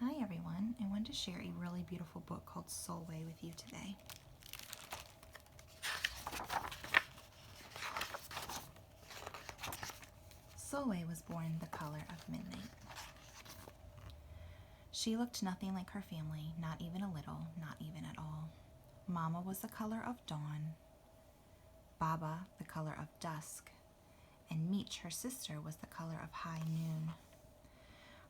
Hi everyone, I wanted to share a really beautiful book called Sulwe with you today. Sulwe was born the color of midnight. She looked nothing like her family, not even a little, not even at all. Mama was the color of dawn, Baba the color of dusk, and Meech, her sister, was the color of high noon.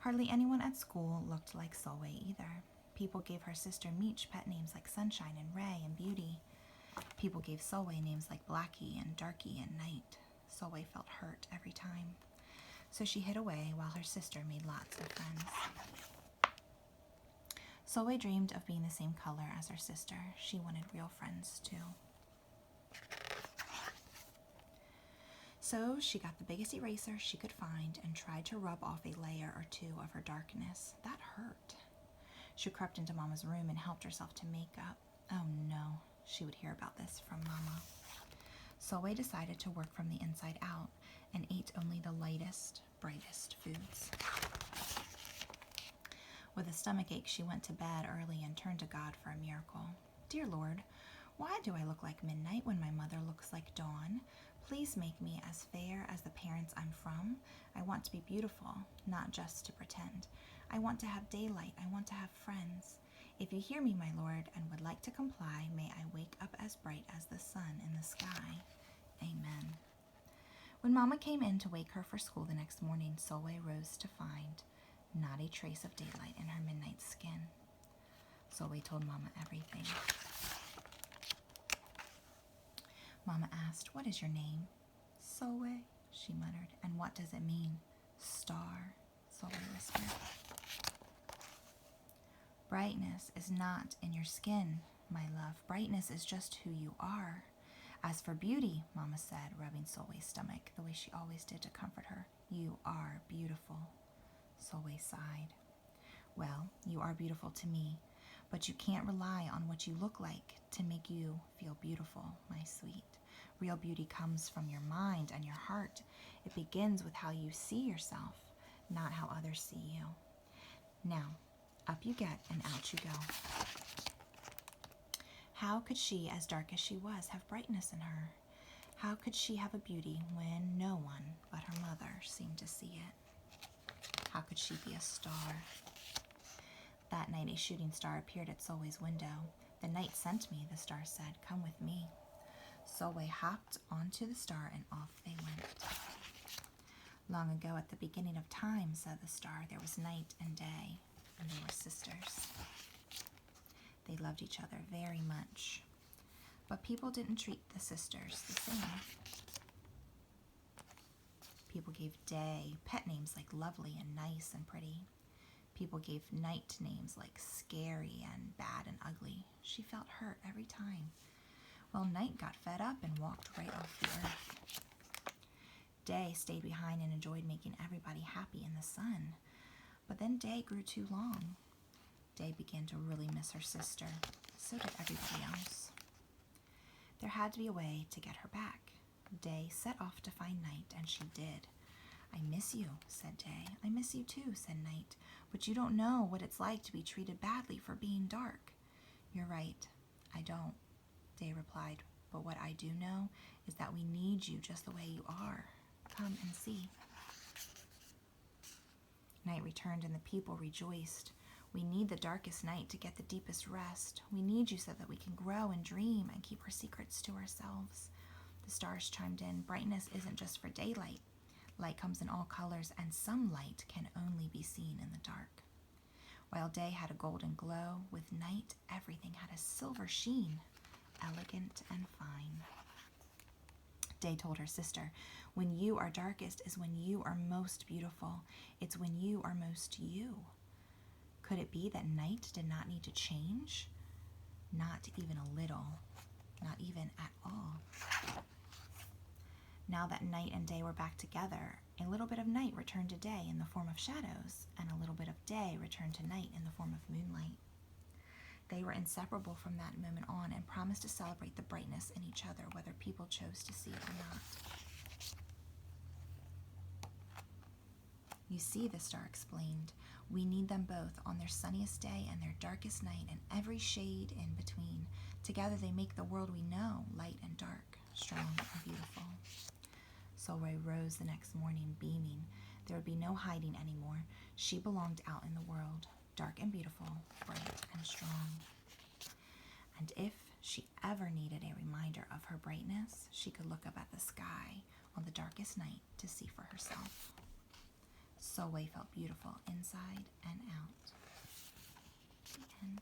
Hardly anyone at school looked like Sulwe either. People gave her sister Meech pet names like Sunshine and Ray and Beauty. People gave Sulwe names like Blackie and Darky and Night. Sulwe felt hurt every time. So she hid away while her sister made lots of friends. Sulwe dreamed of being the same color as her sister. She wanted real friends too. So she got the biggest eraser she could find and tried to rub off a layer or two of her darkness. That hurt. She crept into Mama's room and helped herself to makeup. Oh no, she would hear about this from Mama. Sulwe decided to work from the inside out and ate only the lightest, brightest foods. With a stomachache, she went to bed early and turned to God for a miracle. Dear Lord, why do I look like midnight when my mother looks like dawn? Please make me as fair as the parents I'm from. I want to be beautiful, not just to pretend. I want to have daylight. I want to have friends. If you hear me, my Lord, and would like to comply, may I wake up as bright as the sun in the sky. Amen. When Mama came in to wake her for school the next morning, Sulwe rose to find not a trace of daylight in her midnight skin. Sulwe told Mama everything. Mama asked, "What is your name?" "Sulwe," she muttered. "And what does it mean?" "Star," Sulwe whispered. "Brightness is not in your skin, my love. Brightness is just who you are. As for beauty," Mama said, rubbing Sulwe's stomach the way she always did to comfort her, "you are beautiful." Sulwe sighed. "Well, you are beautiful to me, but you can't rely on what you look like to make you feel beautiful, my sweet. Real beauty comes from your mind and your heart. It begins with how you see yourself, not how others see you. Now, up you get and out you go." How could she, as dark as she was, have brightness in her? How could she have a beauty when no one but her mother seemed to see it? How could she be a star? That night, a shooting star appeared at Sulwe's window. "The night sent me," the star said. "Come with me." Sulwe hopped onto the star and off they went. "Long ago, at the beginning of time," said the star, "there was night and day, and they were sisters. They loved each other very much, but people didn't treat the sisters the same. People gave Day pet names like Lovely and Nice and Pretty. People gave Night names like Scary and Bad and Ugly. She felt hurt every time. Well, Night got fed up and walked right off the earth. Day stayed behind and enjoyed making everybody happy in the sun. But then Day grew too long. Day began to really miss her sister. So did everybody else. There had to be a way to get her back. Day set off to find Night, and she did. "I miss you," said Day. "I miss you too," said Night. "But you don't know what it's like to be treated badly for being dark." "You're right, I don't," Day replied. "But what I do know is that we need you just the way you are. Come and see." Night returned and the people rejoiced. "We need the darkest night to get the deepest rest. We need you so that we can grow and dream and keep our secrets to ourselves." The stars chimed in. "Brightness isn't just for daylight. Light comes in all colors, and some light can only be seen in the dark." While Day had a golden glow, with Night everything had a silver sheen, elegant and fine. Day told her sister, "When you are darkest is when you are most beautiful. It's when you are most you." Could it be that Night did not need to change? Not even a little. Not even at all. Now that Night and Day were back together, a little bit of Night returned to Day in the form of shadows, and a little bit of Day returned to Night in the form of moonlight. They were inseparable from that moment on and promised to celebrate the brightness in each other, whether people chose to see it or not. "You see," the star explained, We need them both on their sunniest day and their darkest night, and every shade in between. Together they make the world we know, light and dark, strong and beautiful. Sulwe rose the next morning, beaming. There would be no hiding anymore. She belonged out in the world, dark and beautiful, bright and strong. And if she ever needed a reminder of her brightness, she could look up at the sky on the darkest night to see for herself. Sulwe felt beautiful inside and out. The end.